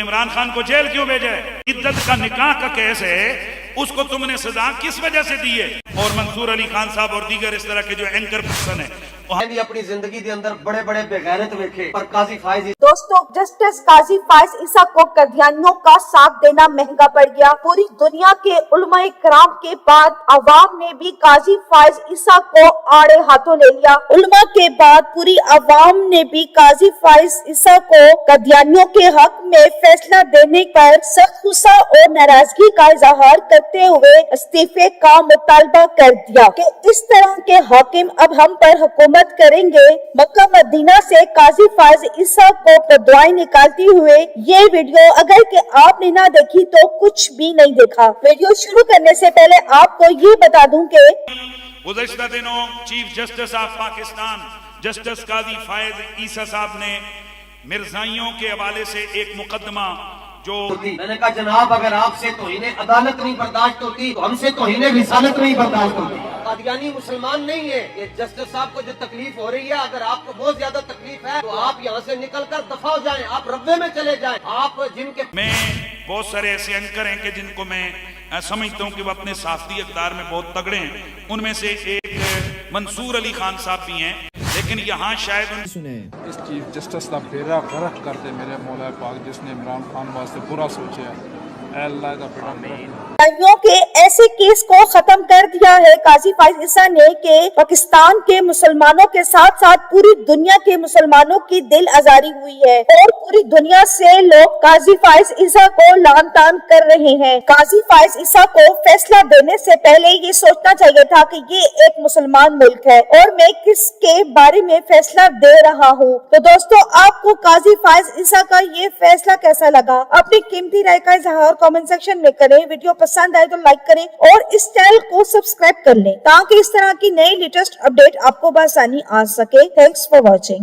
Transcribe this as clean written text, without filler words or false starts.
عمران خان کو جیل کیوں بھیجا ہے؟ عدت کا نکاح کا کیس ہے، اس کو تم نے سزا کس وجہ سے دی ہے؟ اور منصور علی خان صاحب اور دیگر اس طرح کے جو اینکر پرسن ہیں اپنی زندگی دے اندر بڑے بڑے بغیرت ویکھے پر قاضی فائز دوستو جسٹس قاضی فائز عیسیٰ کو قادیانیوں کا ساتھ دینا مہنگا پڑ گیا۔ پوری دنیا کے علماء کرام کے بعد عوام نے بھی قاضی فائز عیسیٰ کو آڑے ہاتھوں لے لیا۔ علماء کے بعد پوری عوام نے بھی قاضی فائز عیسیٰ کو قادیانیوں کے حق میں فیصلہ دینے پر سخت غصہ اور ناراضگی کا اظہار کرتے ہوئے استعفے کا مطالبہ کر دیا کہ اس طرح کے حاکم اب ہم پر حکومت کریں گے۔ مکہ مدینہ سے قاضی فائز عیسیٰ کو بددعائیں نکالتی ہوئے یہ ویڈیو اگر کہ آپ نے نہ دیکھی تو کچھ بھی نہیں دیکھا۔ ویڈیو شروع کرنے سے پہلے آپ کو یہ بتا دوں کہ گزشتہ دنوں chief justice of Pakistan justice قاضی فائز عیسیٰ صاحب نے مرزائیوں کے حوالے سے ایک مقدمہ جو میں نے کہا جناب اگر آپ سے توہین عدالت نہیں برداشت ہوتی تو ہم سے توہین رسالت نہیں برداشت ہوتی۔ قادیانی مسلمان نہیں ہے، یہ جسٹس صاحب کو جو تکلیف ہو رہی ہے، اگر آپ کو بہت زیادہ تکلیف ہے تو آپ یہاں سے نکل کر دفع ہو جائیں، آپ ربے میں چلے جائیں۔ آپ جن کے میں بہت سارے ایسے اینکر ہیں کہ جن کو میں سمجھتا ہوں کہ وہ اپنے صحافتی اقدار میں بہت تگڑے ہیں، ان میں سے ایک منصور علی خان صاحب بھی ہیں، لیکن یہاں شاید اس چیف جسٹس کا بیڑا غرق کر دے میرے مولا پاک، جس نے عمران خان واسطے برا سوچا ہے۔ اے اللہ کا قادیانیوں کے ایسے کیس کو ختم کر دیا ہے قاضی فائز عیسیٰ نے کہ پاکستان کے مسلمانوں کے ساتھ ساتھ پوری دنیا کے مسلمانوں کی دل آزاری ہوئی ہے اور پوری دنیا سے لوگ قاضی فائز عیسیٰ کو لعن طعن کر رہے ہیں۔ قاضی فائز عیسیٰ کو فیصلہ دینے سے پہلے یہ سوچنا چاہیے تھا کہ یہ ایک مسلمان ملک ہے اور میں کس کے بارے میں فیصلہ دے رہا ہوں۔ تو دوستو آپ کو قاضی فائز عیسیٰ کا یہ فیصلہ کیسا لگا؟ اپنی قیمتی رائے کا اظہار کامنٹ سیکشن میں کریں۔ ویڈیو پسند آئے تو لائک کریں اور اس چینل کو سبسکرائب کر لیں تاکہ اس طرح کی نئی لیٹسٹ اپڈیٹ آپ کو بآسانی آ سکے۔ Thanks for watching.